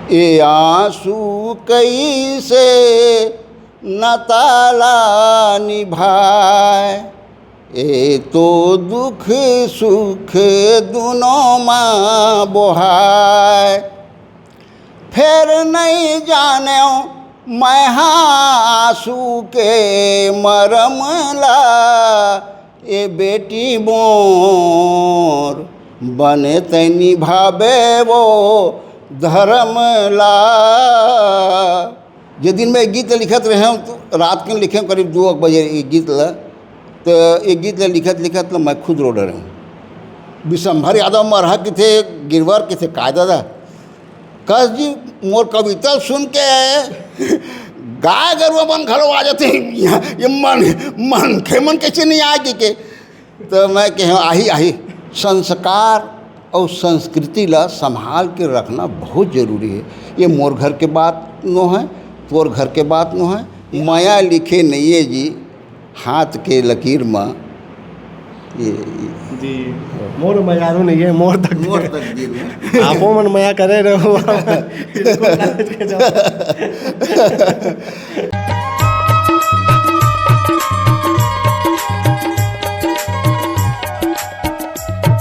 ये आंसू कैसे न ताला निभाए, ये तो दुख सुख दोनों माँ बोहाय। फिर नहीं जाने मैं आंसू के मरम ला, ये बेटी मोर बने तै निभावे वो धर्म ला। जे दिन में गीत लिखत रहे हूँ तो रात के लिखे करीब 2 बजे ये गीत ला, तो ये गीत लिखत लिखत तो मैं खुद रो डर हूँ। विशंभर यादव मरहा के थे, गिरवर के थे कायदा कस जी मोर कविता सुन के गाय गरुआ बन खड़ो आ जाते हैं, ये मन खेमन कैसे नहीं आएगी के। तो मैं कह आही संस्कार और संस्कृति ला संभाल के रखना बहुत ज़रूरी है। ये मोर घर के बात नो है, तोर घर के बात नो है, माया लिखे नहीं है जी हाथ के लकीर में। ये जी मोर मयारू नहीं है, मोर तकदीर में आपो मन मया करे रहो।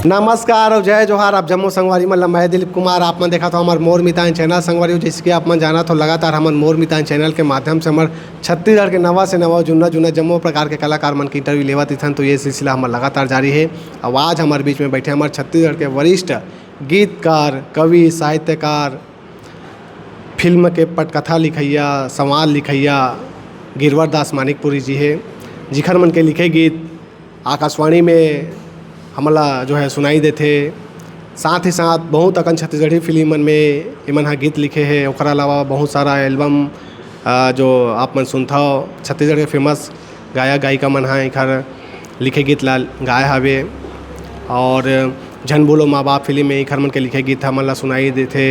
नमस्कार और जय जोहार। आप जम्मू संगवारी मतलब मैं दिलीप कुमार। आप मन देखा तो हमारे मोर मितान चैनल संगवारी, जिसके आप मन जाना तो लगातार हमारे मोर मितान चैनल के माध्यम से हमारे छत्तीसगढ़ के नवा से नवा जुन्ना जम्मू प्रकार के कलाकार मन की इंटरव्यू लेवत थन। तो ये सिलसिला हमारा लगातार जारी है। अब आज हमारे बीच में बैठे हमारे छत्तीसगढ़ के वरिष्ठ गीतकार, कवि, साहित्यकार, फिल्म के पटकथा लिखैया, संवाद लिखैया गिरवर दास मानिकपुरी जी है, जिखर मन के लिखे गीत आकाशवाणी में हमला जो है सुनाई देते। साथ ही साथ बहुत अकन छत्तीसगढ़ी फिल्म मन में इमन गीत लिखे हैं। ओकरा अलावा बहुत सारा एल्बम जो आप मन सुनता हो, छत्तीसगढ़ के फेमस गायक गायिका मन हैं इखर लिखे गीत ला गाय हवे। और झन बोलो माँ बाप फिल्म में इखर मन के लिखे गीत हमन ला सुनाई देते।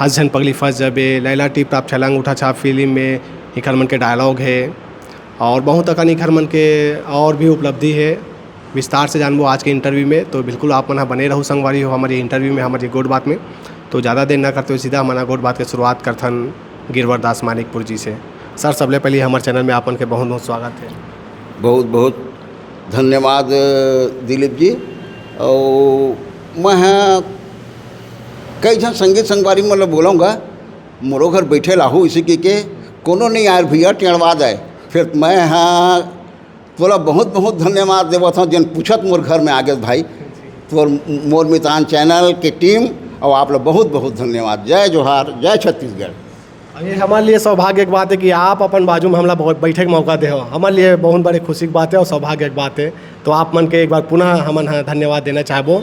हंस झन पगली फंस जबे, लैला टिप टाप छलांग उठा छाप फिल्म में इखर मन के डायलॉग है। और बहुत अकन इखर मन के और भी उपलब्धि है, विस्तार से जानबो आज के इंटरव्यू में। तो बिल्कुल आप मना बने रहो संगवारी हो हमारे इंटरव्यू में, हमारी गोड बात में। तो ज़्यादा देर ना करते हुए सीधा मना गोड बात की शुरुआत करथन गिरवर दास मानिकपुर जी से। सर सबले पहले हमारे चैनल में आपन के बहुत बहुत स्वागत है। बहुत बहुत धन्यवाद दिलीप जी। और मैं कई जन संगीत संगवारी मतलब बोलूँगा, मोरो घर बैठे लाहू इसी के कोनो नहीं आए भैया टेढ़वा जाए। फिर मैं हाँ तोला बहुत बहुत धन्यवाद देवत हूँ जिन पूछत मोर घर में आ गए भाई। तो मोर मितान चैनल के टीम और आप लोग बहुत बहुत धन्यवाद। जय जोहार, जय छत्तीसगढ़। ये हमारे लिए सौभाग्य की बात है कि आप अपन बाजू में हमला बहुत बैठे के मौका दे हो, हमारे लिए बहुत बड़े खुशी की बात है और सौभाग्य की बात है। तो आप मन के एक बार पुनः हमन धन्यवाद देना चाहबो।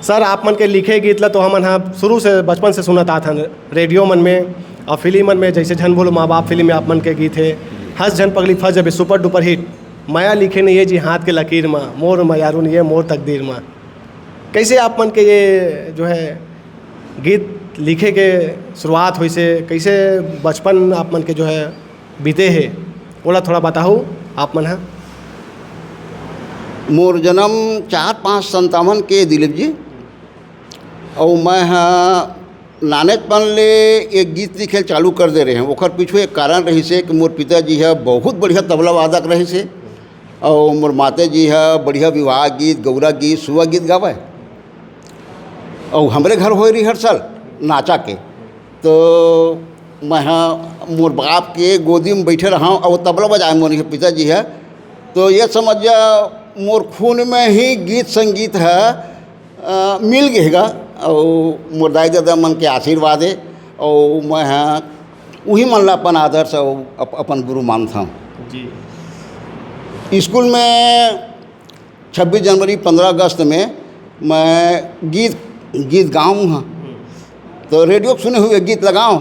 सर आप मन के लिखे गीत ला तो हमन शुरू से बचपन से सुनत आत हन, रेडियो मन में और फिल्म मन में, जैसे झन बोलो माँ बाप फिल्म में आप मन के गीत है। हंस झन पगली फंस जबे सुपर डुपर हिट, माया लिखे नहीं है जी हाथ के लकीर में, मोर मयारू नहीं है मोर तकदीर में। कैसे आप मन के ये जो है गीत लिखे के शुरुआत हुई से, कैसे बचपन आप मन के जो है बीते है, बोला थोड़ा बताओ आप मन। मोर जन्म 4-5 के दिलीप जी। और मैं नानेपन ले एक गीत लिखे चालू कर दे रहे हैं। ओकर पीछे एक कारण रही से कि मोर पिताजी है बहुत बढ़िया तबला वादक रहे से, और मोर माता जी है बढ़िया विवाह गीत, गौरा गीत, सुआ गीत गावे। और हमारे घर हो रिहर्सल नाचा के। तो मैं मोर बाप के गोदी में बैठे रहा हूँ और तबला बजाए मोर पिताजी है। तो ये समझ जा मोर खून में ही गीत संगीत है मिल गएगा। और मोर दाई दादा मन के आशीर्वाद है। और मैं वही मन ला अपन आदर्श और अपन गुरु मानता हूँ जी। स्कूल में 26 जनवरी 15 अगस्त में मैं गीत गाऊँ हाँ। तो रेडियो सुने हुए गीत लगाऊँ।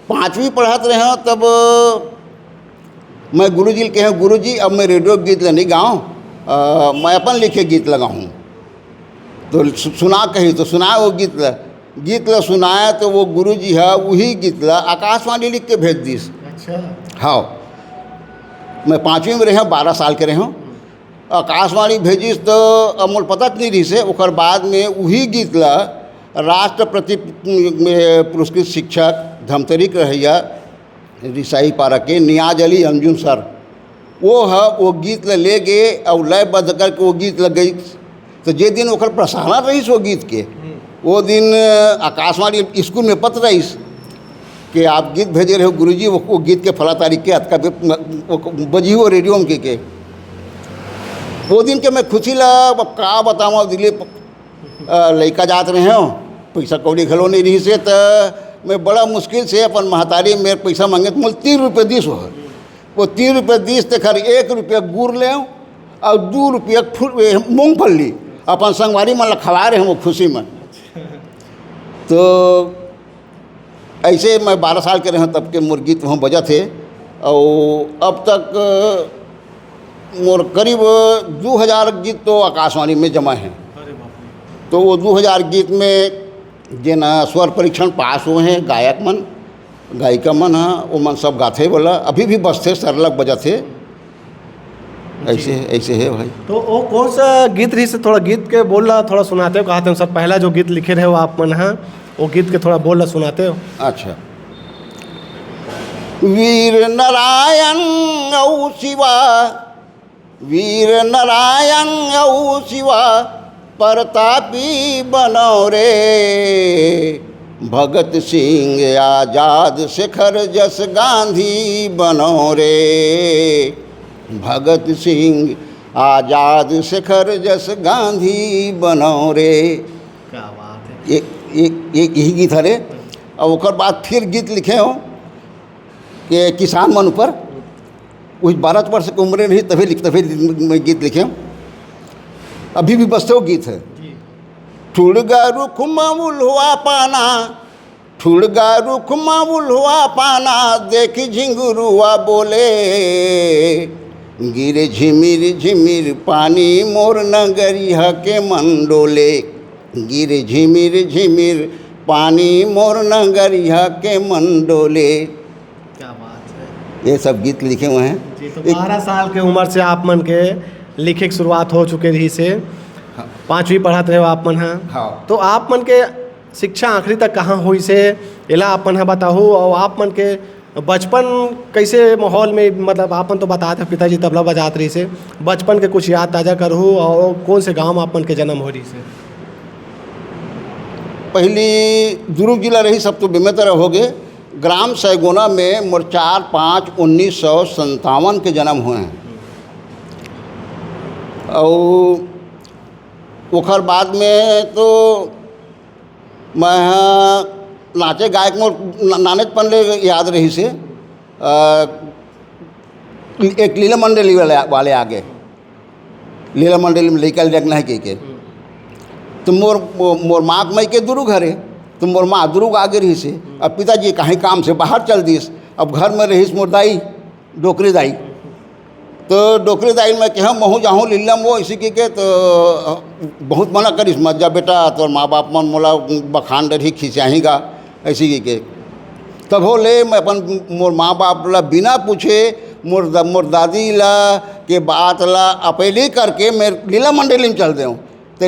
5वीं पढ़ाते रहे तब मैं गुरुजी के हैं, गुरुजी अब मैं रेडियो गीत नहीं गाऊँ, मैं अपन लिखे गीत लगाऊँ। तो सुना कही तो सुना वो गीत ला सुनाया। तो वो गुरुजी है वही गीत ला आकाशवाणी लिख के भेज दीस। अच्छा हाँ, मैं 5वीं में रहे 12 साल के रहे हूँ। आकाशवाणी भेजिस तो अमूल पता नहीं रही से। ओकर बाद में वही गीत ला राष्ट्रपति पुरस्कृत शिक्षक धमतरी के रहिया रिसाई पारा के नियाज अली अंजुम सर, वो गीत ले गए और लयबद्ध करके वो गीत लग गई। तो जे दिन ओकर प्रसारण रहीस वो गीत के, वो दिन आकाशवाणी स्कूल में पत्र रहीस कि आप गीत भेजे रहे गुरुजी, वो गीत के फला तारीख के अतका बजी हो रेडियो में के। वो दिन के मैं खुशी ला का बताऊँ, दिल्ली लड़का जात रहे हो, पैसा कौड़ी खलो नहीं रही से, तो मैं बड़ा मुश्किल से अपन महतारी मेरे पैसा मांगे तो मुझे 3 रुपये दीस हो। वो 3 रुपये दीस तो खर 1 रुपया गुड़ ले और 2 रुपया मूँगफली अपन संगवारी मन खवा रहे हैं वो खुशी में। तो ऐसे मैं 12 साल के रहे तब के मोर गीत वहाँ बजा थे, और अब तक मोर करीब 2000 गीत तो आकाशवाणी में जमा हैं। तो वो 2000 गीत में जेना स्वर परीक्षण पास हुए हैं, गायक मन गायिका मन हाँ वो मन सब गाथे बोला, अभी भी बजते सरलग बजाते। ऐसे है भाई। तो वो कौन सा गीत रही से थोड़ा गीत के बोल रहा थोड़ा सुनाते हो, कहते हो सब पहला जो गीत लिखे रहे हो आप मन हाँ, वो गीत के थोड़ा बोल रहा सुनाते हो। अच्छा। वीर नारायण औ शिवा, वीर नारायण औ शिवा, प्रतापी बनो रे, भगत सिंह आजाद शेखर जस गांधी बनो रे, भगत सिंह आजाद शेखर जस गांधी बनो रे। क्या बात है। यही गीत है रे। और ओकर बाद फिर गीत लिखे हो कि किसान मन पर, कुछ 12 वर्ष की उम्र रही तभी मैं गीत लिखे हूँ, अभी भी बसते हो गीत है। ठुड़गा रुख मामूल हुआ पाना, ठुड़गा रुख मामूल हुआ पाना, देख झिंगुरुआ बोले, गिरे झिमिर झिमिर पानी मोर नगरिया के मंडोले, गिरे झिमिर झिमिर पानी मोर नगरिया के मंडोले। क्या बात है। ये सब गीत लिखे हुए हैं। जी, तो 12 साल के उम्र से आप मन के लिखे की शुरुआत हो चुके रही से, 5वीं पढ़ाते रहे हो आप मन हाँ। तो आप मन के शिक्षा आखिरी तक कहाँ हुई से इला आप मन बताओ, और आप मन के बचपन कैसे माहौल में, मतलब आप मन तो बताते पिताजी तबला बजाते रही से, बचपन के कुछ याद ताज़ा करूँ, और कौन से गांव आप मन के जन्म हो रही से। पहली दुर्ग जिला रही सब तो बेमेतर हो गए, ग्राम सैगोना में मोर 4/5/1957 के जन्म हुए हैं। और ओखर बाद में तो मैं नाचे गायक मोर नानेतपन ले याद रही से, एक लीला मंडली वाले आगे, लीला मंडली में लेकर जगना है के तो मोर माँ मई के दुर्ग घरे, तो मोर माँ दुर्ग आगे रही से। अब पिताजी कहीं काम से बाहर चल दीस, अब घर में रहीस मोर दाई डोकरी दाई, तो डोकरी दाई में कि हम महू जाऊँ लीलम वो इसी के तो बहुत मना करिस मत जा बेटा, तो माँ बाप मन मोला बखान डरी खिंचाहीगा ऐसी के। तब हो ले मैं अपन मोर माँ बाप ला बिना पूछे मोर दादी ला के बात ला अपेली करके मैं लीला मंडली में चल देऊँ। तो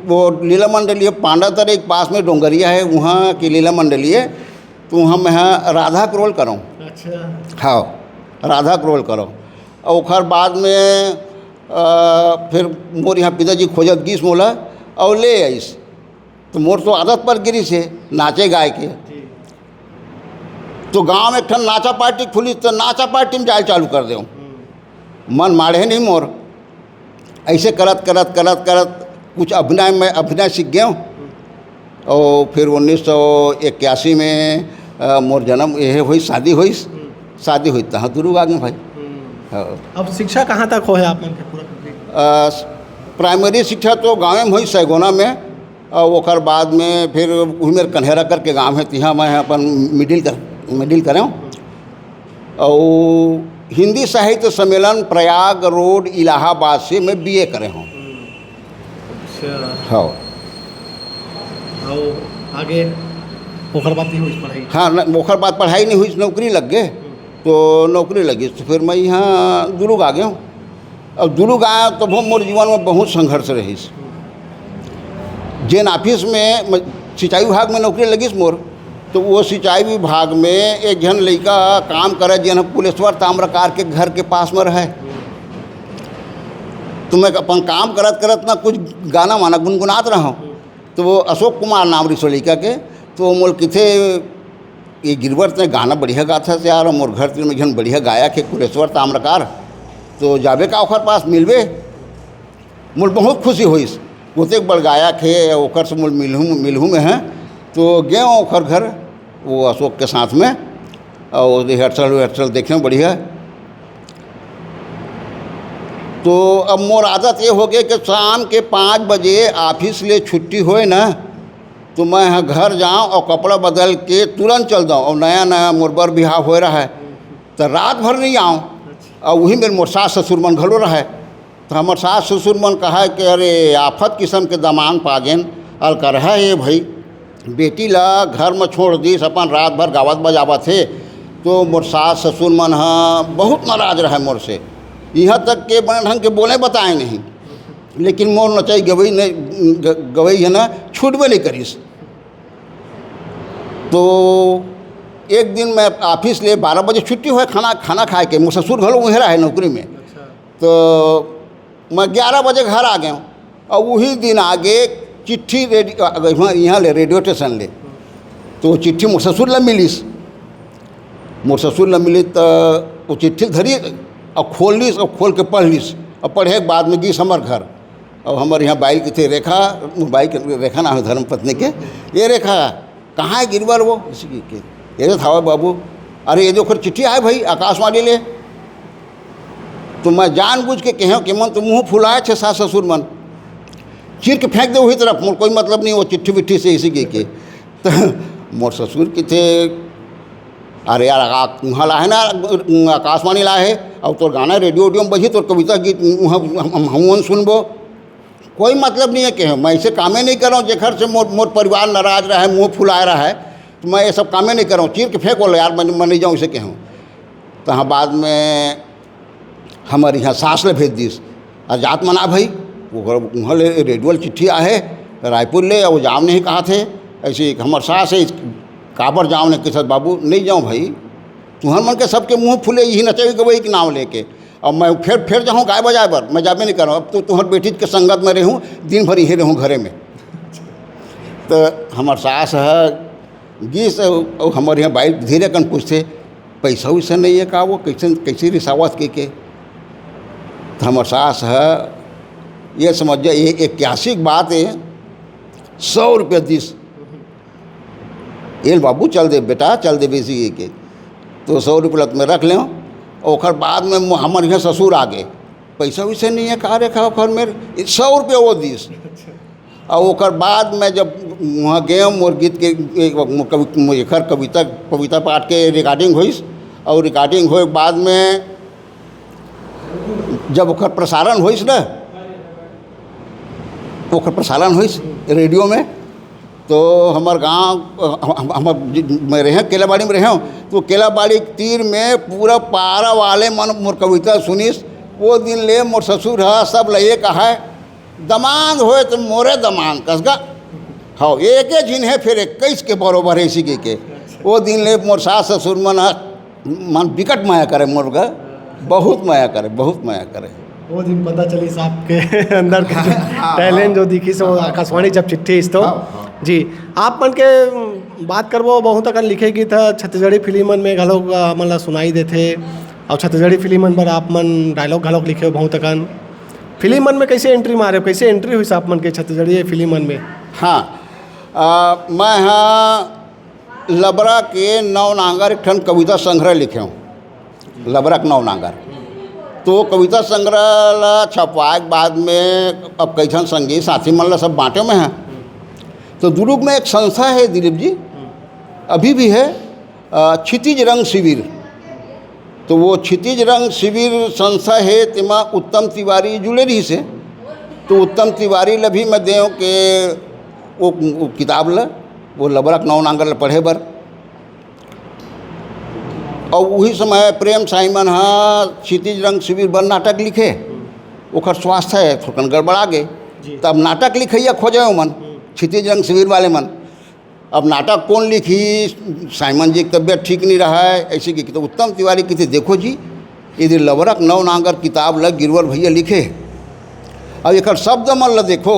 वो लीला मंडली पांडा तर एक पास में डोंगरिया है, वहाँ की लीला मंडली है, तो वहाँ मैं राधा क्रोल करूँ। अच्छा हाँ, राधा क्रोल करो। और ओखर बाद में फिर मोर यहाँ पिताजी खोजत गीस मोला और ले आईस, तो मोर तो आदत पर गिरी से नाचे गाय के। तो गांव में एक ठन नाचा पार्टी खुली, तो नाचा पार्टी में जाए चालू कर देऊँ, मन मारे नहीं मोर। ऐसे करत करत करत करत कुछ अभिनय सीख गया। और फिर 1981 में मोर जन्म यह हुई, शादी हुई तहाँ दुर्ग आ गए भाई। अब शिक्षा कहाँ तक हो है आप मन के पूरा? प्राइमरी शिक्षा तो गाँव में हुई सैगोना में, और ओकर बाद में फिर वही मेरे कन्हेरा करके गाँव है, तिहाँ मैं अपन मिडिल करें। और हिंदी साहित्य सम्मेलन प्रयाग रोड इलाहाबाद से मैं BA करे हूँ। हाँ, आगे ओखर बात नहीं हुई पढ़ाई? हाँ, ओखर बाद पढ़ाई नहीं हुई, नौकरी लग गए। तो नौकरी लगी तो फिर मैं यहाँ दुर्ग आ गया हूँ। अब दुर्ग आया तो वो मोर जीवन में बहुत संघर्ष रही। जेन ऑफिस में सिंचाई विभाग में नौकरी लगी मोर। तो वो सिंचाई विभाग में एक जन लड़का काम करे जन पुलेश्वर ताम्रकार के घर के पास में रहे। तो मैं अपन काम करत करत ना कुछ गाना वाना गुनगुनात रहा हूँ। तो वो अशोक कुमार नाम रही सो लड़का के। तो मोल किथे ये गिरवर ने गाना बढ़िया गाथा से यार, मोर घर में जन बढ़िया गायक है पुलेश्वर ताम्रकार, तो जाबे का ओखर पास मिलबे। मोल बहुत खुशी हुई, ओते बड़ गायक है ओखर से मोल मिलहूँ में है। तो गए ओखर घर वो अशोक के साथ में, और रिहर्सल देखे बढ़िया। तो अब मोर आदत ये हो गई कि शाम के 5 बजे ऑफिस ले छुट्टी होए ना, तो मैं यहाँ घर जाऊँ और कपड़ा बदल के तुरंत चल जाऊँ। और नया नया मोर बर बिहाव हो रहा है, तो रात भर नहीं आऊँ। और वही मेरे मोर सास ससुर मन घलो रहा है। तो हमारे सास ससुर मन कहा कि अरे आफत किस्म के दमान पागेन अल कर है भाई, बेटी ला घर में छोड़ दीस, अपन रात भर गावत बजावत थे। तो मोर सास ससुर मन हाँ बहुत नाराज रहे मोर से, यहाँ तक के बड़े ढंग के बोले बताए नहीं। लेकिन मोर नचाई गवई है ना छूटबे नहीं करीस। तो एक दिन मैं ऑफिस ले 12 बजे छुट्टी हुए खाना खाए के, मोर ससुर घलो वहीं रहे नौकरी में। तो मैं 11 बजे घर आ गया। और वही दिन आगे चिट्ठी यहाँ ले रेडियो स्टेशन ले, तो वो चिट्ठी मोर ससुर ला मिलीस। मोर ससुर ला मिली तो वो चिट्ठी धरी और खोल लीस और खोल के पढ़ लीस। और पढ़े के बाद में गीस हमार घर। और हमारे यहाँ बाइक के थे रेखा, बाइक रेखा नाम है धर्म पत्नी के। ये रेखा कहाँ है गिरवर वो इसी के ये था बाबू, अरे ये देखो चिट्ठी आए भाई आकाशवाणी ले। तो मैं जानबूझ के कहें कि मन तो मुँह फुलाए थे सास ससुर मन, चीर के फेंक दे वही तरफ, मोर कोई मतलब नहीं वो चिट्ठी विट्ठी से इसी के। तो मोर ससुर के थे अरे यार वहाँ ला है ना आकाशवाणी ला है, और तोर गाना रेडियो में बजी, तोर कविता गीत हम सुनबो। कोई मतलब नहीं है कि मैं ऐसे कामें नहीं कर रहा हूँ जेखर से मोर परिवार नाराज रहा है, मुँह फुलाए रहा है। तो मैं ये सब कामें नहीं कर रहा हूँ, चीर के फेंक बोलो यार मैं नहीं जाऊँ इसे कहूँ। तो हाँ बाद में हमारे यहाँ सास ले भेज दीस, जात मना भाई वो वहाँ ले रेडियो चिट्ठी आहे रायपुर ले, और जाम नहीं कहा थे ऐसे हमारे सास है काबर जाऊँ ने किसत बाबू नहीं जाऊँ भाई, तुहर मन के सबके मुँह फुले यही नचेगी गवई के नाम लेके। और मैं फिर जाऊँ गाय बजाए बर, मैं जाबे नहीं कर रहा हूँ। अब तो तुम्हार बेटी के संगत में रहूँ, दिन भर यही रहूँ घरे में। तो हमार सास है गीस, और हमारे यहाँ बाइक धीरे कन पूछते पैसा वैसा नहीं है का, वो कैसे रिसावत के। तो हमार सास है ये समझ जाए ये 81 बात है 100 रुपया दीस, ये बाबू चल दे बेटा चल दे बेसी के। तो 100 रुपये लत में रख लें। और बाद में हमारे यहाँ ससुर आ गए, पैसा वैसे नहीं है कहा रेखा ओखर मेरे 100 रुपये वो दीस। और ओकर बाद में जब वहाँ गए मोर गीत के एकर कविता पाठ के रिकॉर्डिंग हुई। और रिकॉर्डिंग होए बाद में जब ओकर प्रसारण हुई ना, ओकर प्रसारण हुई रेडियो में, तो हमार गांव मैं रहे केलाबाड़ी में रहे, तो केलाबाड़ी तीर में पूरा पारा वाले मन मोर कविता सुनीस। वो दिन ले मोर ससुर है सब लइए कहा दमान होए तो मोरे दमान कसगा हाँ एक झिन है फिर 21 के बरोबर है इसी के। वो दिन ले मोर सास ससुर मन विकट माया करे, मोर का बहुत माया करे, बहुत माया करे। वो दिन पता चली साहब के अंदर का टैलेंट जो दिखी सो आकाशवाणी जब चिट्ठी इस तो जी आप मन के बात करबो बहुत अकन लिखे गीत था छत्तीसगढ़ी फिल्मन में घलोक मतलब सुनाई देते। और छत्तीसगढ़ी फिल्मन पर आप मन डायलॉग घलोक लिखे हो बहुत अकन, फिल्मन में कैसे एंट्री मारे हो, कैसे एंट्री हुई आप मन के छत्तीसगढ़ी फिल्मन में? हाँ मैं हाँ लबरा के नवनांगर एक ठन कविता संग्रह लिखे हूँ, लबरा के नवनांगर। तो कविता संग्रह ला छपवाए के बाद में अब कई ठन संगी साथी मन ला सब बाँटे में हैं। तो दुर्ग में एक संस्था है दिलीप जी, अभी भी है, क्षितिज रंग शिविर। तो वो क्षितिज रंग शिविर संस्था है तिमा उत्तम तिवारी जुड़े रही से। तो उत्तम तिवारी ला भी मैं देव के वो किताब ला वो लबरक नवनांगर ला पढ़े बर। और वही समय प्रेम साइमन हाँ क्षितिज रंग शिविर बर नाटक लिखे, ओकर स्वास्थ्य है थोड़ा गड़बड़ा गए, तब नाटक लिखैया खोजे मन क्षितिज रंग शिविर वाले मन। अब नाटक कौन लिखी, साइमन जी की तबीयत ठीक नहीं रहा है ऐसे की, तो उत्तम तिवारी की थी। देखो जी यदि लवरक नव नांगर किताब लग गिरवर भैया लिखे, अब एक शब्द मन ल देखो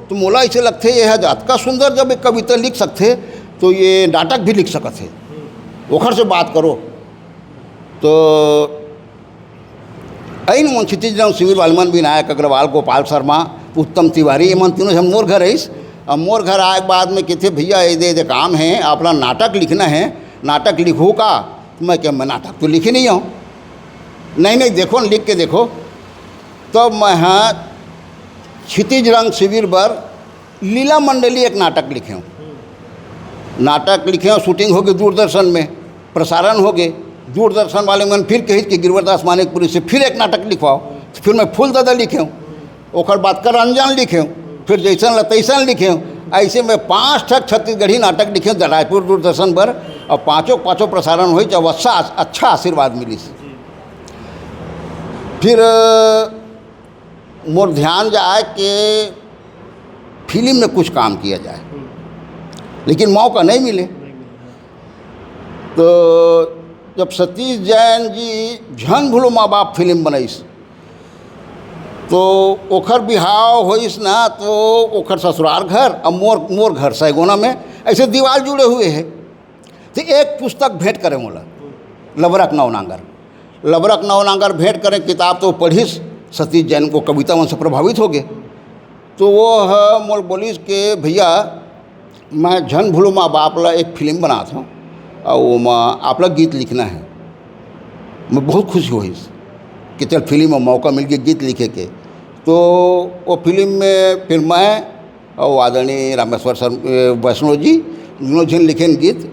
तो मोला ऐसे लगते यह जात का सुंदर जब एक कविता लिख सकते तो ये नाटक भी लिख सकते थे। ओखर से बात करो तो ऐन मन क्षितिज रंग शिविर वालमन विनायक अग्रवाल गोपाल शर्मा उत्तम तिवारी ये मन तीनों हम मोर घर आईस। अब मोर घर आए के बाद में कहते भैया ये दे काम है अपना नाटक लिखना है, नाटक लिखूँ का? मैं क्या मैं नाटक तो लिखी नहीं हूँ। नहीं देखो लिख के देखो। तो मैं हाँ क्षितिज रंग शिविर पर लीला मंडली एक नाटक लिखे हूँ। नाटक लिखे हूँ, शूटिंग हो गई दूरदर्शन में, प्रसारण हो गए। दूरदर्शन वाले मन फिर कही कि गिरवरदास मानिकपुरी से फिर एक नाटक लिखवाओ। तो फिर मैं फूल दादा लिखे हूँ, ओखर बात कर अनजान लिखे हूँ, फिर जैसन ल तैसन लिखे हूँ। ऐसे में 5 ठक छत्तीसगढ़ी नाटक लिखे हूँ रायपुर दूरदर्शन पर, और पाँचों प्रसारण हुई जब अच्छा आशीर्वाद मिली। फिर मोर ध्यान जाए कि फिल्म में कुछ काम किया जाए, लेकिन मौका नहीं मिले। तो जब सतीश जैन जी झन भूलो माँ बाप फिल्म बनईस तो ओखर बिहाव होइस ना, तो ओखर ससुराल घर और मोर घर सैगोना में ऐसे दीवार जुड़े हुए हैं। तो एक पुस्तक भेंट करें मोला, लवरक नवनागर भेंट करें किताब। तो पढ़िस सतीश जैन को कविता मन से प्रभावित हो गए। तो वो है मोल बोलिस के भैया मैं झन भूलो माँ बाप ला एक फिल्म बनाता हूँ और वो माँ आप ला गीत लिखना है। मैं बहुत खुशी हुई कि चल फिल्म में मौका मिल गया गीत लिखे के। तो वो फिल्म में फिर मैं और आदरणीय रामेश्वर सर वैष्णव जी दोनों जन लिखे गीत।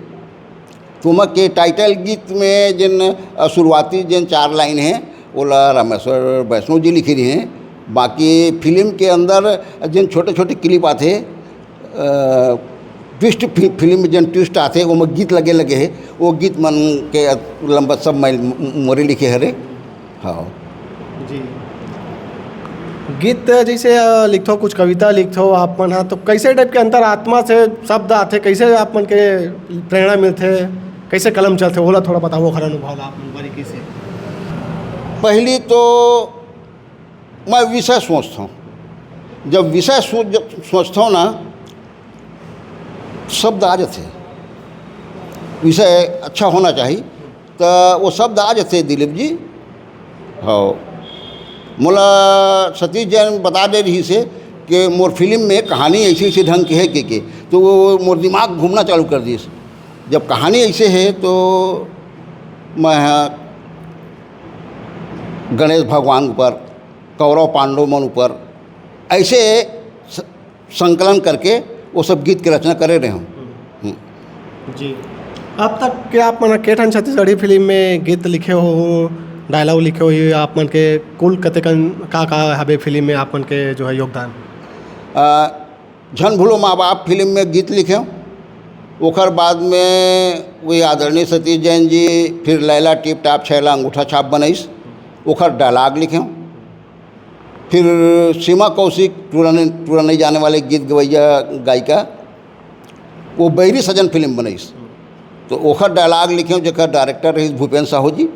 तो मैं के टाइटल गीत में जिन शुरुआती जिन 4 लाइन हैं वो रामेश्वर वैष्णव जी लिखी रही हैं। बाकी फिल्म के अंदर जिन छोटे छोटे क्लिप आते ट्विस्ट फिल्म में जिन ट्विस्ट आते वो में गीत लगे है, वो गीत मन के लंबा सब मैं मोरे लिखे हरे। हाँ जी, गीत जैसे लिखो कुछ कविता लिखो आप मन, हाँ तो कैसे टाइप के अंतर आत्मा से शब्द आते, कैसे आप मन के प्रेरणा मिलते, कैसे कलम चलते, ओला थोड़ा बताओ खरा अनुभव आप बारीकी से। पहली तो मैं विषय सोचता हूँ, जब विषय सोचता हूँ ना शब्द आ जाते, विषय अच्छा होना चाहिए तो वो शब्द आ जाते दिलीप जी। हाँ मोला सतीश जैन बता दे रही से कि मोर फिल्म में कहानी ऐसी ढंग की है के तो वो मोर दिमाग घूमना चालू कर दी। जब कहानी ऐसे है तो मैं गणेश भगवान ऊपर, कौरव पांडव मन ऊपर ऐसे संकलन करके वो सब गीत की रचना करे रहे हूँ। जी, अब तक के आप मन केठन छत्तीसगढ़ी फिल्म में गीत लिखे हो, डायलॉग लिखे हो, ये आप मन के कुल कतेकन का हबे फिल्म में आप मन के जो है योगदान? झन भूलो माँ बाप फिल्म में गीत लिखे हूँ। ओखर बाद में वही आदरणीय सतीश जैन जी फिर लैला टिप टाप छैला अंगूठा छाप बनईस, ओखर डायलॉग लिखे हूँ। फिर सीमा कौशिक टूरा नहीं जाने वाले गीत गवैया गायिका वो बैरी सजन फिल्म बनईस, तो ओखर डायलॉग लिखे हूँ जेकर डायरेक्टर रही भूपेंद्र साहू जी।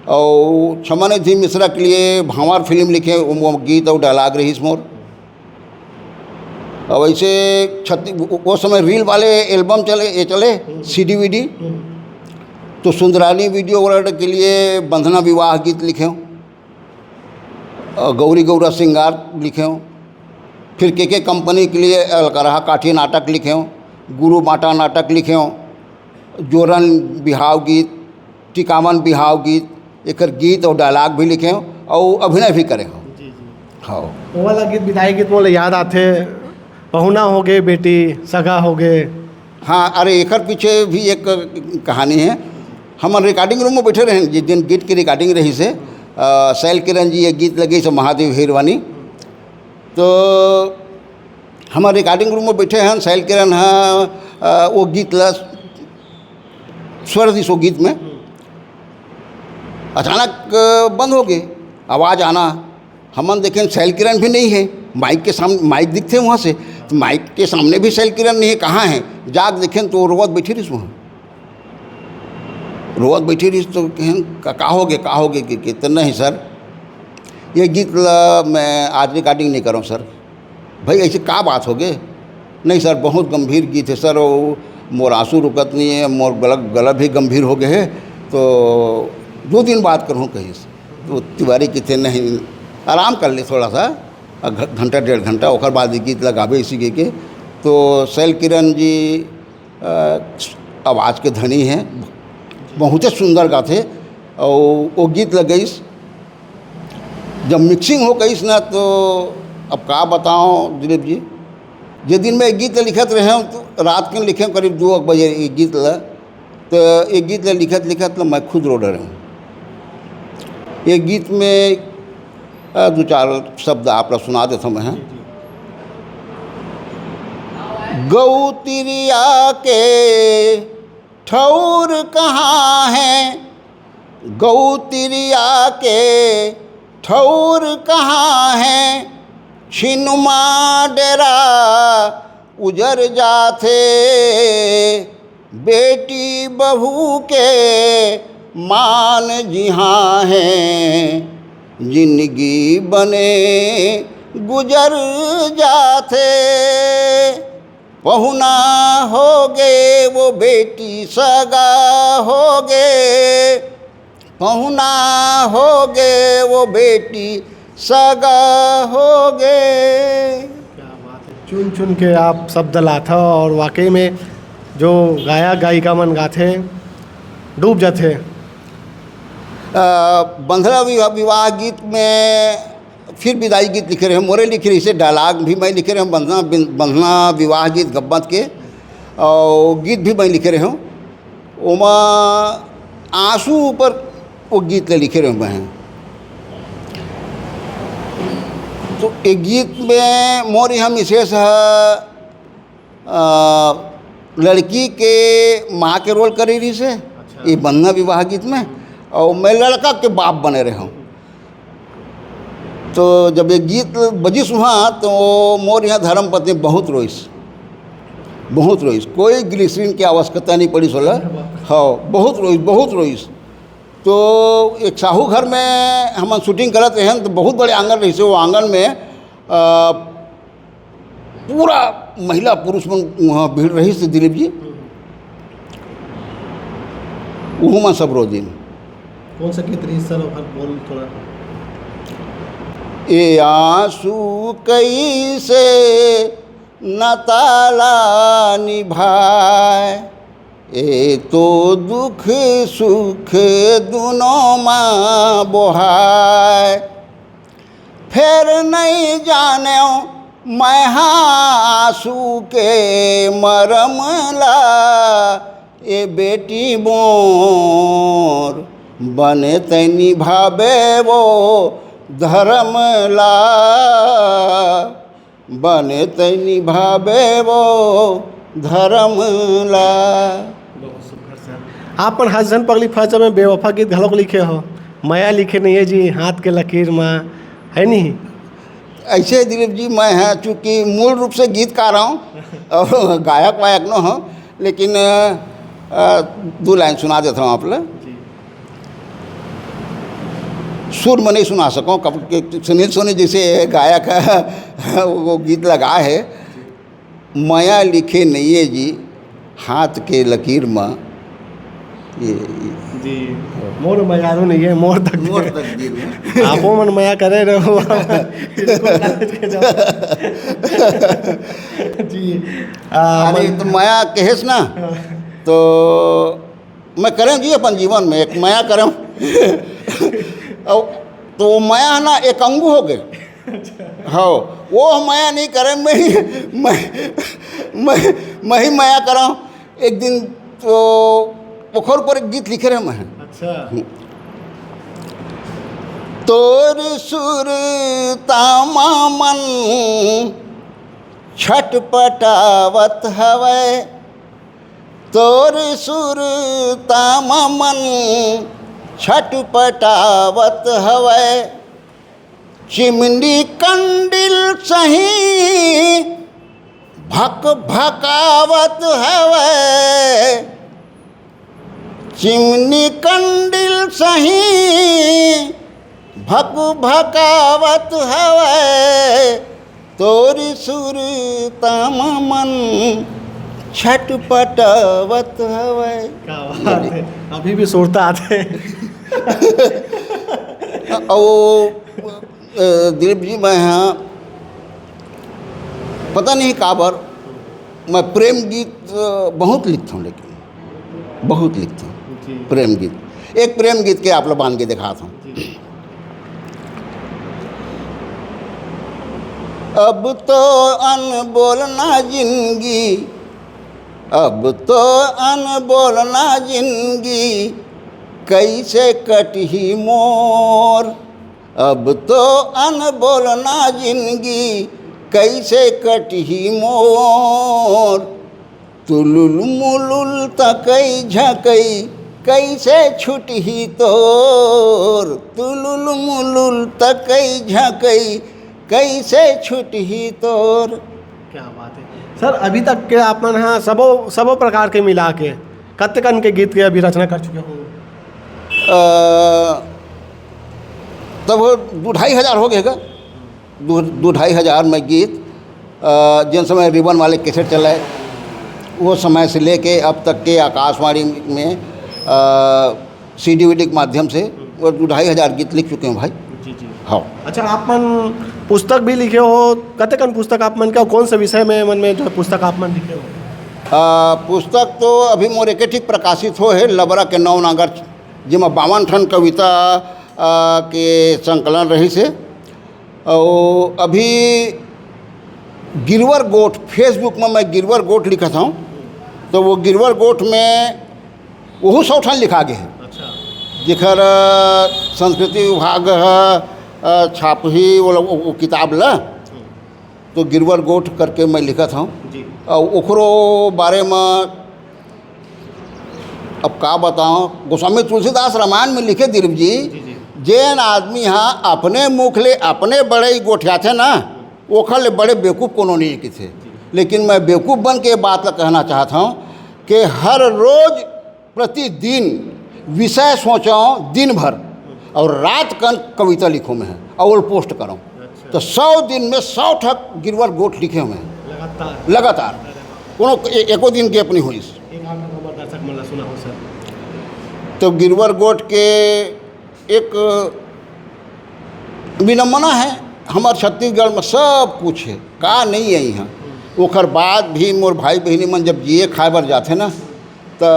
और क्षमा जी मिश्रा के लिए भांवर फिल्म लिखे वो गीत और डायलॉग रही मोर। और वैसे वो समय रील वाले एल्बम चले CD VD, तो सुंदरानी वीडियो वगैरह के लिए बंधना विवाह गीत लिखे हूँ, गौरी गौरा श्रृंगार लिखे हूँ। फिर के कंपनी के लिए अलकरहा काठी नाटक लिखे हूँ, गुरु माटा नाटक लिखे हूँ, जोरन बिहाव गीत, टिकामन बिहाव गीत, एक गीत और डायलॉग भी लिखे हूँ और अभिनय भी करे हूँ। जी जी, हाँ वो वाला गीत विदाई गीत मोला याद आते, पहुना हो गए बेटी सगा हो गए। हाँ अरे एक पीछे भी एक कहानी है। हम रिकॉर्डिंग रूम में बैठे रहे जिस दिन गीत की रिकॉर्डिंग रही से शैल किरण जी ये गीत लगे से महादेव हिरवानी, तो हमारे रिकॉर्डिंग रूम में बैठे हैं। शैल किरण हाँ वो गीत ला स्वर दी सो गीत में अचानक बंद हो गए, आवाज़ आना। हमन देखें शैल किरण भी नहीं है, माइक के सामने माइक दिखते वहाँ से, तो माइक के सामने भी शैल किरण नहीं, कहाँ है? जाग देखें तो रोवत बैठी रही वहाँ, रोवत बैठी रही तो कहें का होगे कि तो नहीं सर ये गीत मैं आज रिकॉर्डिंग नहीं कर रहा हूँ सर। भाई ऐसे का बात हो गए? नहीं सर बहुत गंभीर गीत है सर, वो मोर आंसू रुकत नहीं है, मोर गला भी गंभीर हो गए है, तो 2 दिन बाद करूँ कहीं से। तो तिवारी के थे नहीं आराम कर ले थोड़ा सा, घंटा 1.5 घंटा, और बाद गीत लगावे इसी के। तो शैल किरण जी आवाज़ के धनी हैं, बहुत ही सुंदर गाते। और वो गीत लग गई, जब मिक्सिंग हो गई ना, तो अब का बताऊँ दिलीप जी, जे दिन में एक गीत लिखत रहे हूँ तो रात के लिखे करीब 2 बजे एक गीत ला, तो एक गीत लिखत मैं खुद रो रहा हूँ। एक गीत में 2-4 शब्द आप सुना देता हूँ मैं। गौ तिरिया के ठौर कहाँ है, गौ तिरिया के ठौर कहाँ है, छिनुमा डेरा उजर जाते, बेटी बहू के मान जिहाँ है, जिंदगी बने गुजर जाते, पहुना हो गए वो बेटी सगा हो गए, पहुना हो गए वो बेटी सगा हो गए। क्या बात है, चुन चुन के आप शब्द लाथा और वाकई में जो गायक गायिका मन गाथे डूब जाते। बंधना विवाह गीत में फिर विदाई गीत लिखे रहे हैं, मोरे लिखे रही से डायलॉग भी मैं लिखे रहे हूँ, बंधना विवाह गीत गब्बत के, और गीत भी मैं लिखे रहे हूँ। ओमा आंसू ऊपर वो गीत लिखे रहे मैं। तो एक गीत में मोर यहाँ विशेष है, लड़की के माँ के रोल करी रही से ये बंधना विवाह गीत में, और मैं लड़का के बाप बने रहा हूँ। तो जब ये गीत बजिस वहाँ तो मोर यहाँ धर्मपत्नी बहुत रोइस, कोई ग्लिसरीन की आवश्यकता नहीं पड़ी सोला, हाँ बहुत रोइस। तो एक साहू घर में हम शूटिंग करत रहे तो बहुत बड़े आंगन रही से, वो आंगन में पूरा महिला पुरुष में वहाँ भीड़ रही से दिलीप जी, वहाँ में सब रो दिन। कौन सा गीत रही सर बोल थोड़ा? ए आंसू कैसे न ताला निभाए, ए तो दुख सुख दोनों माँ बोहाय, फिर नहीं जाने मैं आंसू के मरमला, ए बेटी मोर बने तैनी भावे वो धर्मला, बने तैनी भावे वो धर्मला। आप पर हसन पगली फर्ज में बेवफा गीत घलोक लिखे हो, माया लिखे नहीं है जी हाथ के लकीर में, है नहीं? ऐसे दिलीप जी मैं है चूँकि मूल रूप से गीतकार हूँ और गायक वायक न हूँ, लेकिन 2 लाइन सुना देता हूँ आप लोग। सुर में नहीं सुना सकूँ, कब सुनील सोनी जैसे गायक है वो गीत लगा है, माया लिखे नहीं है जी हाथ के लकीर में, ये जी मोर मयारो नहीं है मोर तकदीर में आपो मन मया करे रहो जी। अरे तो माया कहेस ना, तो मैं करें जी अपन जीवन में एक माया करें तो माया ना एक अंगू हो गए, हाँ वो माया नहीं करें, मैं ही माया कराऊँ। एक दिन तो पोखर पर एक गीत लिखे रहे मैं, अच्छा तोर सुर तामा मन छटपटावत हवै, तोर सुर तामा मन छटपटावत हवै, चिमनी कंडिल सही भक भकावत हवे चिमनी कंडिल सही, भक भकावत हवे तोरी सुरताम मन छटपटावत हवे। क्या बात है, अभी भी सुरता आते दिलीप जी मैं यहाँ पता नहीं काबर मैं प्रेम गीत बहुत लिखता हूँ, लेकिन बहुत लिखता हूँ प्रेम गीत। एक प्रेम गीत के आप लोग बांध के दिखाता हूँ। अब तो अनबोलना जिंदगी, अब तो अनबोलना जिंदगी कैसे कटही मोर, अब तो अनबोलना जिंदगी कैसे कटही मोर, तुलुल मुलुल तकई झकई कैसे छुटही तोर, तुलुल मुलुल तकई झकई कैसे छुटही तोर। क्या बात है सर, अभी तक के आप मन हाँ सबो प्रकार के मिला के कतकन के गीत के अभी रचना कर चुके हो? तब 2-2,500 हो गए, 2-2,500 में गीत जिन समय रिबन वाले कैसेट चलाए वो समय से लेके अब तक के आकाशवाणी में CD वीडी के माध्यम से वो 2,500 गीत लिख चुके हैं भाई। जी जी हाँ। अच्छा, आप मन पुस्तक भी लिखे हो, कतकन पुस्तक आप मन का कौन से विषय में मन में जो है पुस्तक आप मन लिखे हो? पुस्तक तो अभी मोर एकेठिक प्रकाशित हो है लबरा के 9 नागर, जिसमें 52 ठन कविता के संकलन रही से। और अभी गिरवर गोठ फेसबुक में मैं गिरवर गोठ लिखा था, तो वो गिरवर गोठ में वहू 100 ठन लिखा गया है। अच्छा। जिखर संस्कृति विभाग छापही वो किताब ला, तो गिरवर गोठ करके मैं लिखा था। और ओकरो बारे में अब का बताऊँ, गोस्वामी तुलसीदास रामायण में लिखे दिलीप जी, जैन आदमी हाँ अपने मुख ले अपने बड़े ही गोठिया थे ना, ओखर ले बड़े बेवकूफ़ कोनो नहीं कि थे। लेकिन मैं बेवकूफ़ बन के बात ला कहना चाहता हूँ कि हर रोज़ प्रतिदिन विषय सोचाऊँ दिन भर और रात कन कविता लिखूँ मैं और पोस्ट करूँ। तो 100 दिन में 100 ठक गिरवर गोठ लिखे हुए हैं लगातार, कोनो एको दिन गैप नहीं हुई। तो गिरवर गोठ के एक विनम्रता है, हमारे छत्तीसगढ़ में सब कुछ है, का नहीं है यहाँ। ओकर बाद भी मोर भाई बहनी मन जब जिए खाए बर जाते ना, तो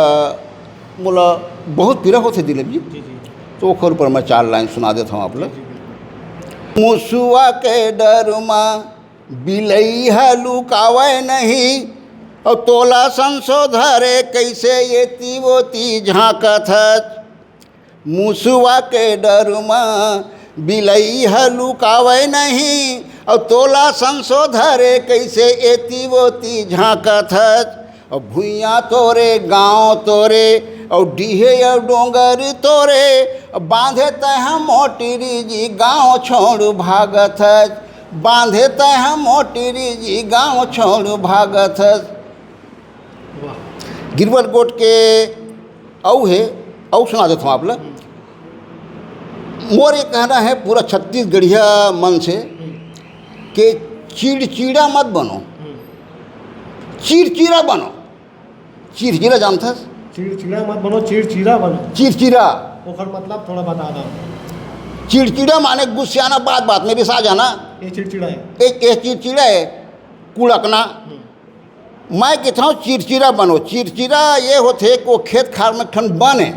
बोला बहुत पीड़ा होते दिलीप जी, तो ओकर ऊपर मैं 4 लाइन सुना देता हूँ आप लोग। मुसुआ के डरमा बिलई लुकावे नहीं, और तोला संशोधरे कैसे ये तीवोती झाँकत। मुसुआ के डरमा बिलई लुकावे नहीं, और तोला संशोधरे कैसे ये तीवोती झाँकत। और भुइयाँ तोरे गाँव तोरे और डीहे और डोंगर तोरे, बांधे तह मोटरी जी गाँव छोड़ भागत। बांधे तह मोटरी जी गाँव छोड़ भागत। गिरवर गोठ के औ है, औ सुना देता हूँ आप लोग। मोर ये कहना है पूरा छत्तीसगढ़िया मन से कि चिड़चिड़ा मत बनो, चिड़चिड़ा बनो। चिड़चिड़ा जानता है? चिड़चिड़ा मत बनो, चिड़चिड़ा बनो। चिड़चिड़ा ओकर मतलब थोड़ा बता दो। चिड़चिड़ा माने गुस्साना, बात बात में रिसा जाना। ये चिड़चिड़ा है, एक चिड़चिड़ा है कुड़कना। मैं कहता हूँ चिड़चिड़ा बनो। चिड़चिड़ा ये होते कि वो खेत खार में ठन बन है,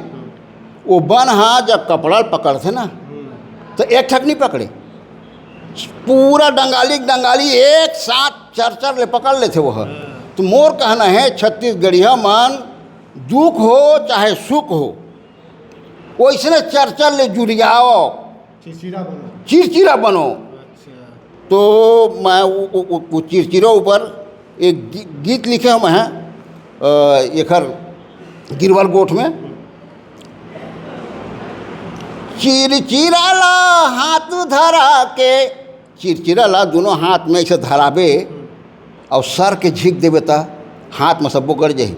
वो बन हाँ जब कपड़ा पकड़ते ना तो एक ठक नहीं पकड़े, पूरा डंगाली एक साथ 4 ले पकड़ लेते वो। तो मोर कहना है छत्तीसगढ़िया मन दुख हो चाहे सुख हो वैसने 4 ले जुड़ियाओ, चिड़चिड़ा बनो। तो मैं वो चिड़चिड़ा ऊपर एक गीत लिखे हम हैं एकर गिरवर गोठ में। चिड़चिड़ा ला हाथ धरा के, चिड़चिड़ा ला दोनों हाथ में ऐसे धराबे और सर के झीक देवे ता हाथ में सबो गड़ जाही।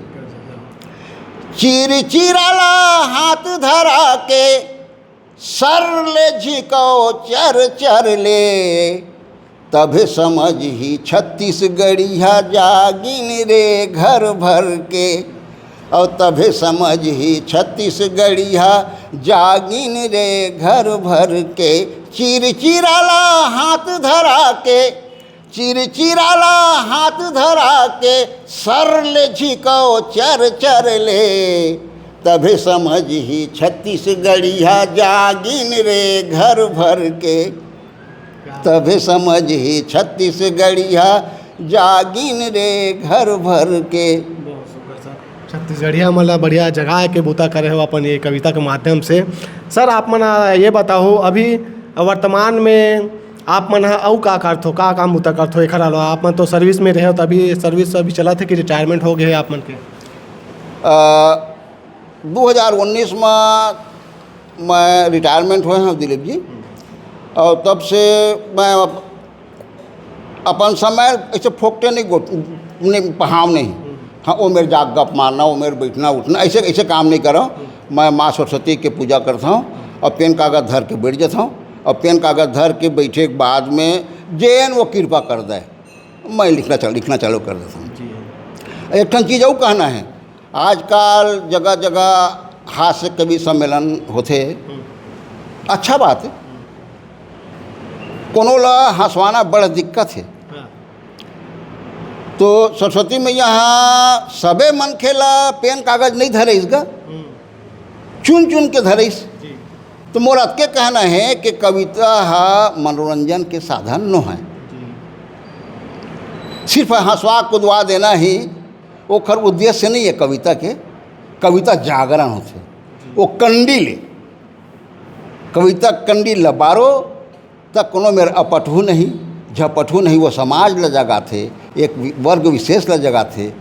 चीर चिराला हाथ धरा के सर ले झिको चर चर ले, तभे समझ ही छत्तीसगढ़िया जागिन रे घर भर के। और तभे समझ ही छत्तीसगढ़िया जागिन रे घर भर के। चीर चिराला हाथ धरा के, चीर चिराला हाथ धरा के सर ले झिको चर चर ले, तभे समझ ही छत्तीसगढ़िया जागिन रे घर भर के। तभे समझ ही छत्तीसगढ़िया जागिन रे घर भर के। छत्तीसगढ़िया मतलब बढ़िया जगह के बूता करे हो अपन ये कविता के माध्यम से। सर आप मन ये बताओ अभी वर्तमान में आप मन अऊ का करत हो, का काम बूता करत हो? एखर अलावा आप मन तो सर्विस में रहे हो, तभी सर्विस अभी चला थे कि रिटायरमेंट हो गए आप मन के? 2019 में मैं रिटायरमेंट हुए हैं दिलीप जी, और तब से मैं अपन समय ऐसे फोकटे नहीं पढ़ाऊँ नहीं। हाँ, वो मेरे जाग गप मारना, वो मेरे बैठना उठना, ऐसे ऐसे काम नहीं करो। मैं माँ सरस्वती के पूजा करता हूँ और पेन कागज़ धर के बैठ जाता हूँ, और पेन कागज़ धर के बैठे के बाद में जेन वो कृपा कर दे मैं लिखना चालू कर देता हूँ। एक ठन चीज़ और कहना है, आजकल जगह जगह हास्य कवि सम्मेलन होते, अच्छा बात है, कोनो ला हंसवाना बड़ा दिक्कत है। तो सरस्वती मैया यहाँ सबे मन खेला पेन कागज नहीं धरे इसका, चुन चुन के धरे इस। तो मोर अतके कहना है कि कविता हा मनोरंजन के साधन न है, सिर्फ हंसवा कुदवा देना ही ओखर उद्देश्य नहीं है कविता के। कविता जागरण होते, वो कंडी ले कविता कंडी लबारो तक कोनो मेरे अपटहू नहीं झपटहू नहीं, वो समाज ल जगाथे, एक वर्ग विशेष ल जगाथे।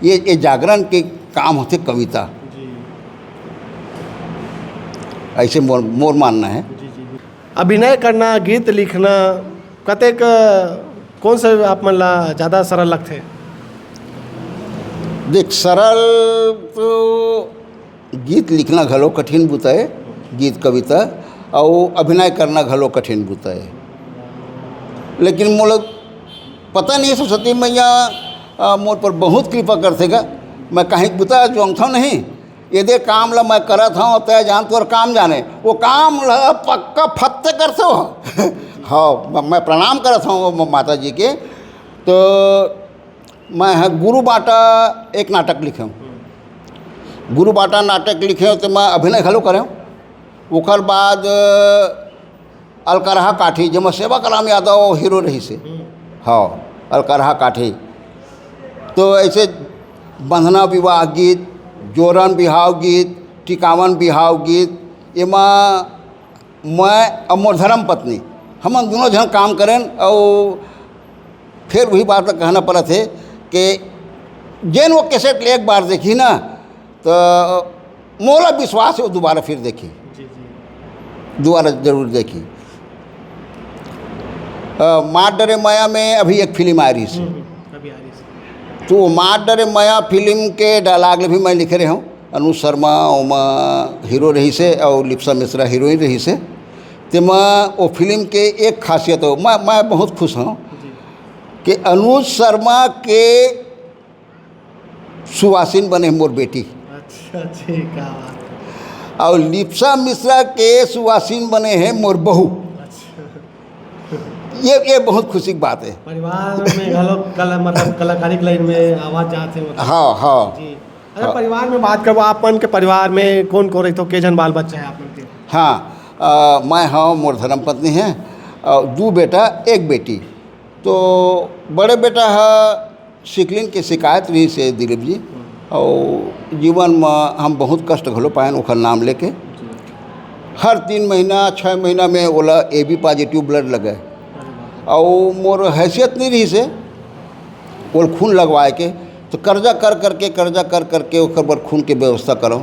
ये जागरण के काम होते कविता, ऐसे मोर मानना है। अभिनय करना, गीत लिखना कतेक कौन से आप मन ला ज़्यादा सरल लगते? देख, सरल तो गीत लिखना घलो कठिन बुता है, गीत कविता, और अभिनय करना घलो कठिन बुता है। लेकिन मोला पता नहीं सरस्वती मैया मोर पर बहुत कृपा करथेगा। मैं कहीं बुता जोंगथा नहीं, यदि काम ला मैं करत हूँ तय जान तोर काम जाने, वो काम ला पक्का फत्ते करते हो। हाँ, मैं प्रणाम करत हूँ माता जी के। तो मैं गुरु बाटा एक नाटक लिखे हूँ, गुरु बाटा नाटक लिखे हूँ, तो मैं अभिनय घलो करे हूँ। ओकर बाद अलकरहा काठी जब सेवा कलाम यादव हीरो रही से, हाँ अलकरहा काठी। तो ऐसे बंधना विवाह गीत, जोरन बिहाव गीत, टिकावन बिहाव गीत, एमा मैं और मोर धर्म पत्नी हम दोनों जन काम करें। और फिर वही बात कहना पड़ा थे कि जेन वो कैसेट एक बार देखी ना तो मोला विश्वास है वो दोबारा फिर देखी, दोबारा जरूर देखी। माँ डरे माया में अभी एक फिल्म आ रही है, तो माँ डरे माया फिल्म के डायलॉग भी मैं लिखे रहा हूँ। अनु शर्मा ओमा हीरो रही से और लिप्सा मिश्रा हीरोइन रही से। तो मैं वो फिल्म के एक खासियत हो, मैं बहुत खुश हूँ कि अनुज शर्मा के सुवासिन बने मोर बेटी। अच्छा, ठीक है। और लिप्सा मिश्रा के सुवासिन बने हैं मोर बहू। ये बहुत खुशी की बात है। परिवार में मतलब कलाकारी की लाइन में आवाज़ जाते हैं मतलब। हाँ हाँ जी। अरे हाँ। परिवार में बात करो, आप मन के परिवार में कौन कौन रही तो के जन बाल बच्चे हैं आप मन के? हाँ, मैं हाँ मोर धर्मपत्नी हैं और 2 बेटा 1 बेटी। तो बड़े बेटा है सिकलिन के शिकायत रही से दिलीप जी, और जीवन में हम बहुत कष्ट घलो पाए ओखर नाम लेके। हर 3 महीना 6 महीना में ओला AB पॉजिटिव ब्लड लगे, और मोर हैसियत नहीं रही से वो खून लगवाए के। तो कर्जा कर करके ओकर बर खून के व्यवस्था करो।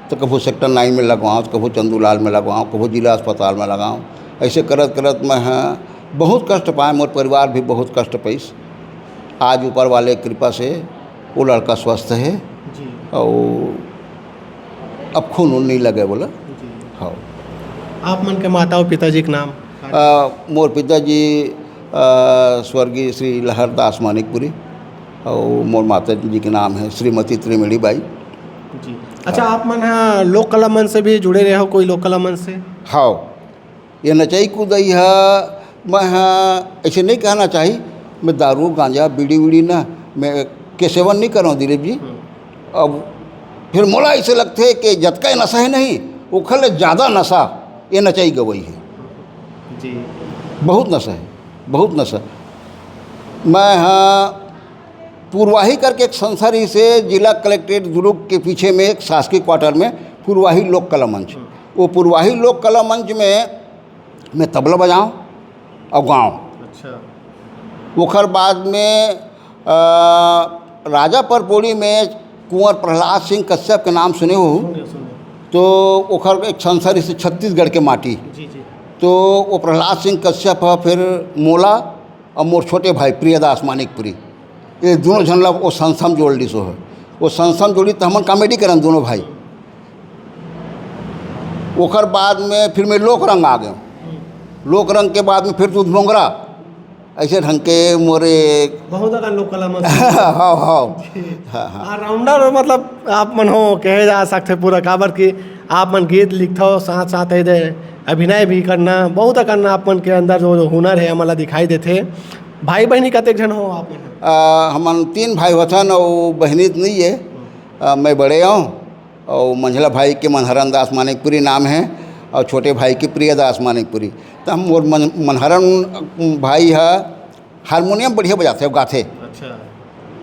तो कभी सेक्टर 9 में लगवाऊँ, तो कभी चंदूलाल में लगवाऊँ, कभी जिला अस्पताल में लगाऊँ। ऐसे करत मैं हाँ बहुत कष्ट पाए, मोर परिवार भी बहुत कष्ट पाइस। आज ऊपर वाले की कृपा से वो लड़का स्वस्थ है जी और अब खून उन नहीं लगे बोला। जी। हाँ। आप मन के माता और पिताजी के नाम? मोर पिताजी स्वर्गीय श्री लहरदास मानिकपुरी और मोर माता जी के नाम है श्रीमती त्रिवेणी बाई। जी। अच्छा, आप मन हाँ लोक कला मंच से भी जुड़े रहे हो, कोई लोक कला मंच से? हाँ, ये नचई कूदई है। मैं हाँ ऐसे नहीं कहना चाहिए, मैं दारू गांजा बीड़ी वीड़ी ना मैं के सेवन नहीं कर रहा हूँ दिलीप जी। अब फिर मोला ऐसे लगते है कि जतका नशा है नहीं वो खल ज़्यादा नशा ये नचई गवई है जी। बहुत नशा है, बहुत नशा। मैं हाँ पूर्वाही करके एक संस्था रही से जिला कलेक्ट्रेट दुर्ग के पीछे में एक शासकीय क्वार्टर में पूर्वाही लोक कला मंच। वो पूर्वाही लोक कला मंच में मैं तबला बजाऊँ और गाऊँ। अच्छा। ओखर बाद में राजा परपोड़ी में कुंवर प्रहलाद सिंह कश्यप के नाम सुने हो तो ओखर एक संस्था रही से छत्तीसगढ़ के माटी। जी जी। तो वो प्रहलाद सिंह कश्यप है, फिर मोला और मोर छोटे भाई प्रियदास मानिकपुरी, ये दोनों जन ला वो संस्था में जोड़ ली सो है। वो संस्था में जोड़ी तो हम कॉमेडी करन दोनों भाई। ओकर बाद में फिर मैं लोक रंग आ गया। लोक रंग के बाद में फिर दूध मोंगरा ऐसे ढंग के मोरे बहुत अगर लोक कला मंच हाँ हाँ हाँ राउंडर मतलब आप मन हो कहे जा सकते पूरा काबर कि आप मन गीत लिखते हो साथ साथ इधर अभिनय भी करना बहुत करना आप मन के अंदर जो हुनर है हमारा दिखाई देते। भाई बहनी कतेक जन हो आप मन? हमन 3 भाई वतन और बहनी नहीं है। मैं बड़े हूँ और मंझला भाई के मनहरन दास मानिकपुरी नाम है और छोटे भाई के प्रियदास मानिकपुरी। तो हम और मनहरन भाई है हारमोनियम बढ़िया बजाते हो गाते। अच्छा।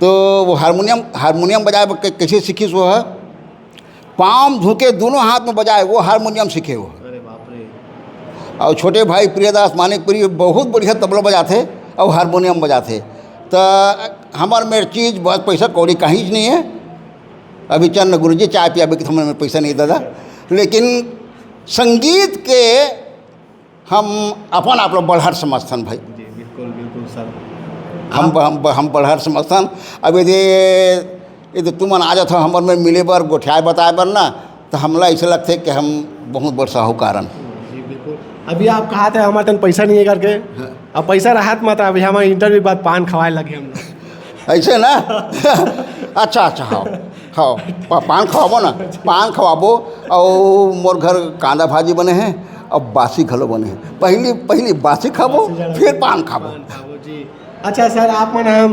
तो वो हारमोनियम बजाए कैसे सीखी सो है पाँव झुके दोनों हाथ में बजाए वो हारमोनियम सीखे हो। अरे बाप रे। और छोटे भाई प्रियदास मानिकपुरी बहुत बढ़िया तबला बजाते और हारमोनियम बजाते। तो हमार मेरे चीज़ बहुत पैसा कौड़ी कहीं नहीं है। अभी चंद गुरुजी चाय पियाबे के तो हमारे पैसा नहीं दादा, लेकिन संगीत के हम अपन आप लोग बढ़हर समझथन भाई। जी बिल्कुल बिल्कुल सर। हम बढ़हर समझथन। अब यदि तुमन आ जाते हमर में मिले बर गोठियाए बताए बर ना तो हमला ऐसे लगते कि हम बहुत बड़ साहूकारन। जी बिल्कुल। अभी आप कहा थे हमारे तन पैसा नहीं है करके, अब पैसा रहत मत अभी हमारे इंटरव्यू के बाद पान खवाए लगे हम लोग ऐसे ना अच्छा अच्छा हाँ हाँ पान खवाबो ना, पान खवाबो और मोर घर कांदा भाजी बने हैं और बासी खलो बने हैं। पहली बासी खाबो फिर पान खाबो। जी। अच्छा सर, आप मन हम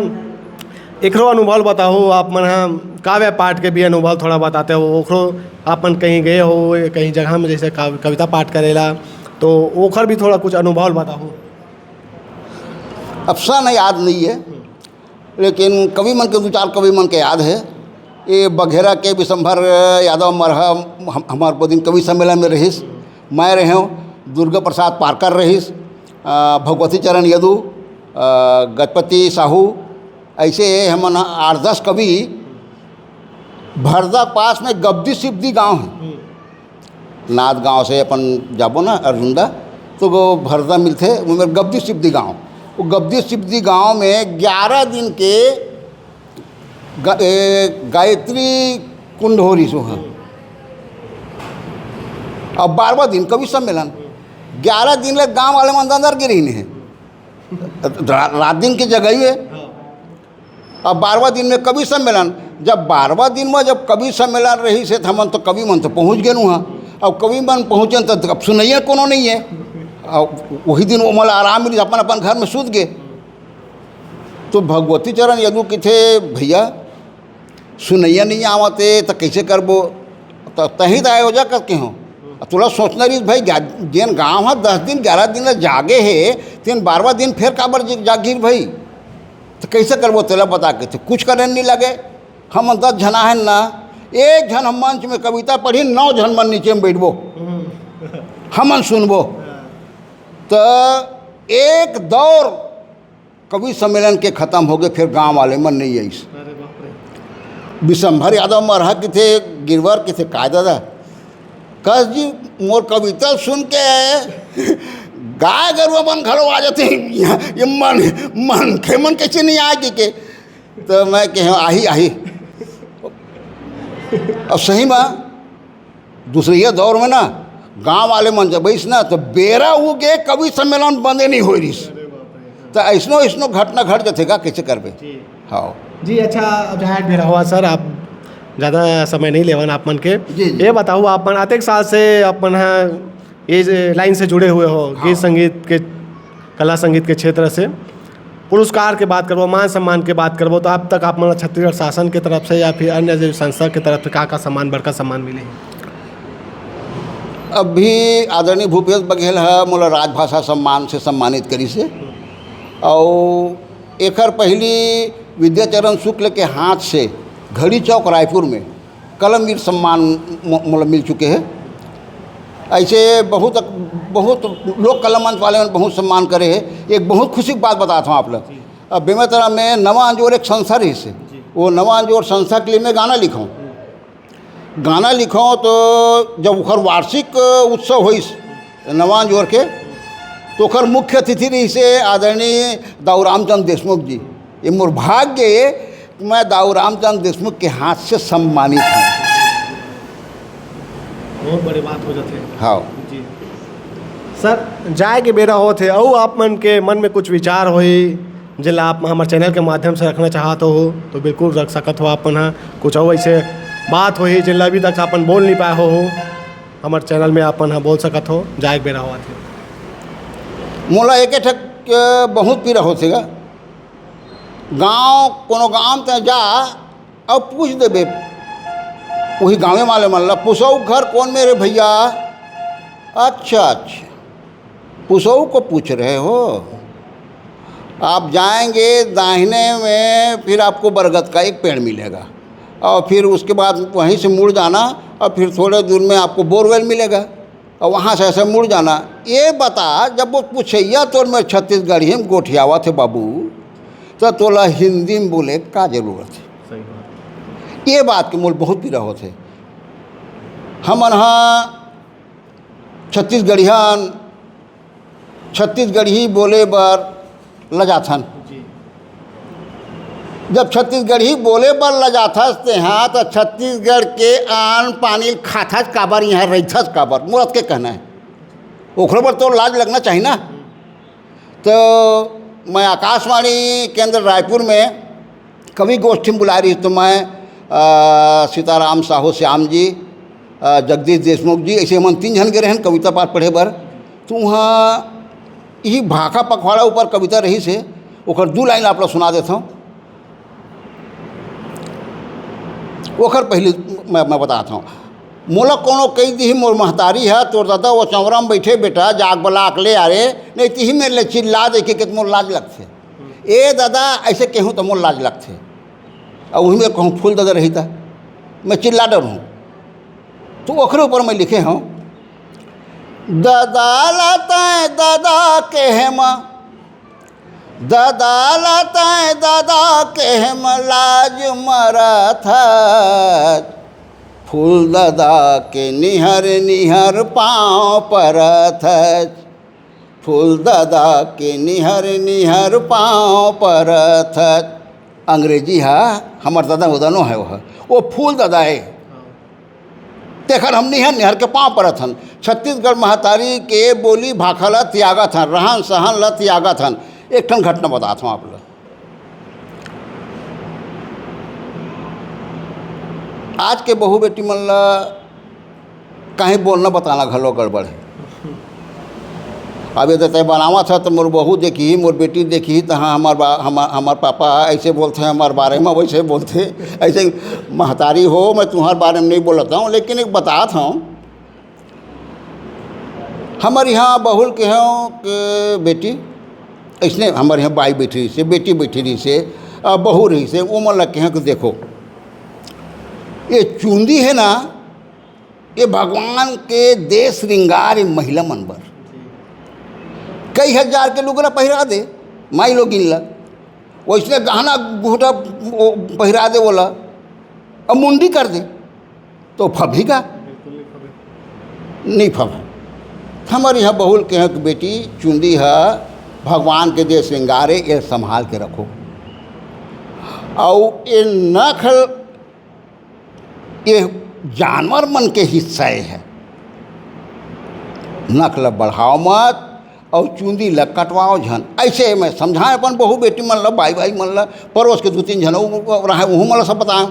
एकरो अनुभव बताओ, आप मन हम काव्य पाठ के भी अनुभव थोड़ा बताते हो। ओखरो आप मन कहीं गए हो कहीं जगह में जैसे कविता पाठ करेला तो ओखर भी थोड़ा कुछ अनुभव बताओ। अफसान याद नहीं है लेकिन कवि मन के 2-4 कवि मन के याद है। ये बघेरा के विशंभर यादव मरहा हमारे को दिन कवि सम्मेलन में रहीस। मैं रहे हूँ दुर्गा प्रसाद पारकर रहीस, भगवती चरण यदु, गजपति साहू, ऐसे हमन 8-10 कवि भरदा पास में गब्दी सिब्दी गांव है। नाथ गांव से अपन जाबो ना अर्जुंदा तो वो भरदा मिलते वो मेरे गब्दी सिब्दी गांव। वो गब्दी सिब्दी गांव में 11 दिन के गायत्री कुंड हो रही सो है। अब 12वां दिन कवि सम्मेलन 11 दिन ले गांव वाले मन अंदर गिरी नहीं है, रात दिन की जगह ही है। अब 12वां दिन में कवि सम्मेलन, जब 12वां दिन में जब कवि सम्मेलन रही से हमन तो कवि मन तो पहुँच गए हाँ। अब कवि मन पहुँचे तो अब सुनैया कोनो नहीं है। और वही दिन वो मला आराम मिली अपन अपन घर में सूत गए। तो भगवती चरण यदु के थे भैया सुनैया नहीं आवते तो कैसे करबो, तो तही तो आयोजक करके हो तुला सोचना रही भाई जेन गाँव है 10 दिन 11 दिन जागे है तेन 12वां दिन फिर काबर जागिर भाई तो कैसे करबो तेला बता के थे कुछ करने नहीं लगे। हम 10 जना है ना, एक जन हम मंच में कविता पढ़ी 9 जन मन नीचे में बैठबो हमन सुनबो। तो एक दौर कवि सम्मेलन के ख़त्म हो गए, फिर गांव वाले मन नहीं आई। विशंभर यादव मरहा के थे गिरवर के थे का दादा कस जी मोर कविता सुन के गाय गरुआ मन घरों आ जाते ये मन खेमन कैसे नहीं आएगी के तो मैं कहे आही आही। अब सही में दूसरे दौर में ना गांव वाले मन जब बैस ना तो बेरा उगे कवि सम्मेलन बंदे नहीं हो रही। तो ऐसनो ऐसनो घटना घट जाते का कैसे करबे। हाँ जी अच्छा, अब जहाँ भी रहुआ सर, आप ज़्यादा समय नहीं लेवन आप मन के। जी। ये बताओ, आप मन अतेक साल से अपन ये लाइन से जुड़े हुए हो, गीत संगीत के, कला संगीत के क्षेत्र से। पुरस्कार के बात करबो, मान सम्मान के बात करबो, तो अब तक आप मन छत्तीसगढ़ शासन के तरफ से या फिर अन्य जो संस्था के तरफ से का सम्मान, बड़का सम्मान मिले? अभी आदरणीय भूपेश बघेल है मोला राजभाषा सम्मान से सम्मानित करी से, और एकर पहली विद्याचरण शुक्ल के हाथ से घड़ी चौक रायपुर में कलमवीर सम्मान मोला मिल चुके हैं। ऐसे बहुत बहुत लोग कलम मंच वाले बहुत सम्मान करे हैं। एक बहुत खुशी की बात बताता हूँ आप लोग। अब बेमेतरा में नवा अंजोर एक संस्था रही से, वो नवा अंजोर संस्था के लिए मैं गाना लिखाऊँ तो जब उखर वार्षिक उत्सव हुई नवा अंजोर के, तो उखर मुख्य अतिथि रही से आदरणीय दाऊ रामचंद्र देशमुख जी। ये मोर भाग्य है कि मैं दाऊ रामचंद्र देशमुख के हाथ से सम्मानित हूँ। बहुत बड़ी बात हो जाती है। हाँ जी सर, जाए के बेरा हो थे और आप मन के मन में कुछ विचार होई जिला आप हमारे चैनल के माध्यम से रखना चाहते हो तो बिल्कुल रख सकत हो। अपन हाँ कुछ और ऐसे बात होई जिला अभी तक अपन बोल नहीं पाए हो हमारे चैनल में अपन हाँ बोल सकत हो, जाए के बेरा हुआ थे। मोला एक ठक बहुत पीरा होतेगा। गांव कोनो गांव ते जा और पूछ देबे, वही गाँवे वाले मन ला पुसऊ घर कौन मेरे भैया। अच्छा अच्छा, पुसऊ को पूछ रहे हो। आप जाएंगे दाहिने में, फिर आपको बरगद का एक पेड़ मिलेगा, और फिर उसके बाद वहीं से मुड़ जाना, और फिर थोड़े दूर में आपको बोरवेल मिलेगा, और वहाँ से ऐसे मुड़ जाना। ये बता, जब वो पूछैया तो मैं छत्तीसगढ़ी में गोठियावा थे बाबू, तो तोला हिंदी में बोले का जरूरत है। सही बात। ये बात के मूल बहुत पीरा होते। हम यहाँ छत्तीसगढ़ी बोले बर लजाथन। जब छत्तीसगढ़ी बोले बर लजाथस ते हाँ, तो छत्तीसगढ़ के आन पानी खाथस काबर, यहाँ रहीथस काबर, मोरत के कहना है। ओखरे पर तो लाज लगना चाहिए ना। तो मैं आकाशवाणी केंद्र रायपुर में कवि गोष्ठी में बुला रही, तो मैं सीताराम साहू श्याम जी, जगदीश देशमुख जी, ऐसे मन 3 जन के रहन कविता पाठ पढ़े बर। तो वहाँ यही भाखा पखवाड़ा ऊपर कविता रही से, ओकर 2 लाइन आप लोग सुना देता हूँ। ओकर पहले मैं बताता हूँ। मोला कोनो कही दी मोर महतारी है, तोर दादा वो चौरा में बैठे बेटा जाग बलाक ले आ रे, नहीं तीही मेरे लिए चिल्ला दे के मोर लाज लगते। ए दादा ऐसे कहूँ तो मोर लाज लगते, और वही में कहूँ फूल दादा रही था, मैं चिल्ला डर हूँ। तो ओखरे ऊपर मैं लिखे हूँ, दादा लाता दादा के माँ, दादा लाता दादा के लाज मरा था, फूल दादा के निहर निहर पाँव परत, फूल दादा के निहर निहर पाँव परत। अंग्रेजी है हमार दादा उदानो है, वो फूल दादा है, तेखर हम निहर निहर के पाँव परत हन। छत्तीसगढ़ महतारी के बोली भाखा ला त्यागत हन, रहन सहन ला त्यागत हन। एक ठन घटना बताता हूँ आप लोग। आज के बहू बेटी मन ला कहीं बोलना बताना घलो गड़बड़ है। अब ये तय बनावा था तो मोर बहू देखी, मोर बेटी देखी, तो हाँ हमार पापा ऐसे बोलते हैं हमारे बारे में, वैसे बोलते ऐसे महतारी हो, मैं तुम्हारे बारे में नहीं बोलता हूँ। लेकिन एक बताता हूँ, हमारे यहाँ बहुल के हों कि बेटी ऐसने हमारे यहाँ बाई बैठी रही से, बेटी बैठी रही से, बहू रही से, वो मन लग के हैं कि देखो ये चूंदी है ना, ये भगवान के दे श्रृंगार महिला मन बर कई हजार के लुगरा पहिरा दे, माई लोग गिनला वैसने गहना घूटा पहिरा दे बोला, अब मुंडी कर दे तो फबेगा नहीं फबा। हमारे यहाँ बहुल के हैं कि बेटी चूंदी है भगवान के दे श्रृंगारे, ये संभाल के रखो। और ये नखल ये जानवर मन के हिस्सा है। नखल बढ़ाओ मत और चूंदी ल कटवाओ झन। ऐसे मैं समझाएं अपन बहू बेटी मन ल, भाई भाई मन ल, पड़ोस के 2-3 जन रहे वहू मन ल सब बताएं।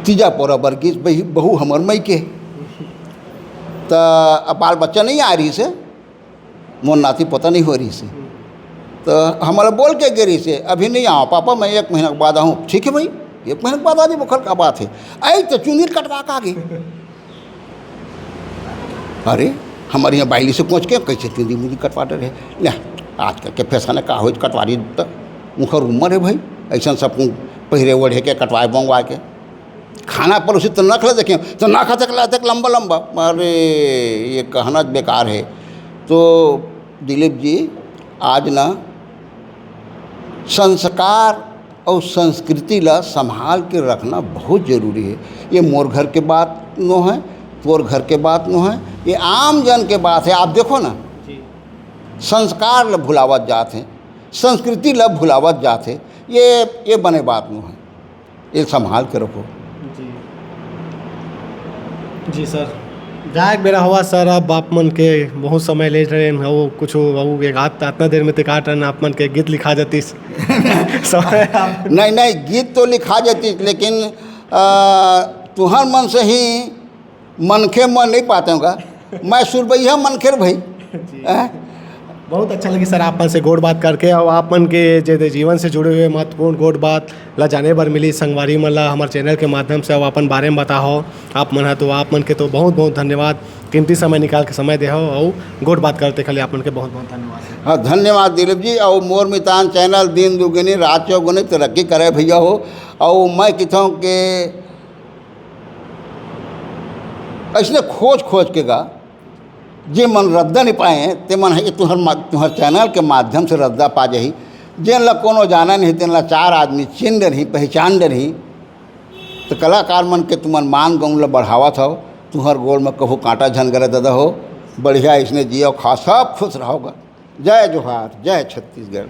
तीजा पोरा बरगिस बहू हमर मई के तो बाल बच्चा नहीं आ रही से, मोर नाती पोता नहीं हो रही से, तो हमारा बोल के गिरी से अभी नहीं आओ पापा, मैं 1 महीना के बाद आऊँ। ठीक है भाई, 1 महीने के बाद आदि बुखर का बात है। आई तो चुंदी कटवा का आगे, अरे हमारे यहाँ बाइली से पहुँच के कैसे चुंदी मुंदी कटवा रहे ले। आजकल के फैशन का हो कटवारी तो मुखर उम्र है भाई, ऐसा सब पहिरे ओढ़े के कटवाए बंगवा के खाना पर उसी तो नखल देखें तो नखा तक लंबा लंबा। अरे ये कहना बेकार है। तो दिलीप जी आज ना संस्कार और संस्कृति ला संभाल के रखना बहुत ज़रूरी है। ये मोर घर के बात नो है, तोर घर के बात नो है, ये आम जन के बात है। आप देखो ना संस्कार ला भुलावत जात है, संस्कृति ला भुलावत जात है, ये बने बात नो है। ये संभाल के रखो। जी सर, जाए बेरा हुआ सर। अब आप मन के बहुत समय ले रहे हैं, वो कुछ वो एक हाथ इतना देर में तो काट रहे आप मन के गीत लिखा जाती समय नहीं गीत तो लिखा जाती, लेकिन तुहर मन से ही मनखे मन नहीं पाते होगा। मैं सुरबैया मनखेर भाई। बहुत अच्छा लगी सर आप मन से गोड़ बात करके, और आप मन के जे जीवन से जुड़े हुए महत्वपूर्ण गोड़ बात ला जाने बर मिली संगवारी मन ला हमारे चैनल के माध्यम से। अब अपन बारे में बताओ आप मन है, तो आप मन के तो बहुत बहुत धन्यवाद, कीमती समय निकाल के समय दे हो और गोड़ बात करते खाली आप मन के बहुत बहुत धन्यवाद। हाँ धन्यवाद दिलीप जी। और मोर मितान चैनल दिन दुगुनी रात चौगुनी तरक्की करे भैया हो। और मैं कहता हूँ कि ऐसे खोज के गा जे मन रद्दा नहीं पाए ते मन है तुम्हार चैनल के माध्यम से रद्दा पा जाही। जिन ला कोनो जाना नहीं तेन ला 4 आदमी चिन्ह रही, पहचान रही, तो कलाकार मन के तुमन मान गौन ला बढ़ावा था। तुम्हार गोल में कहूँ कांटा झनगरे दादा हो, बढ़िया इसने जियो खा सब खुश रहोगा। जय जोहार, जय छत्तीसगढ़।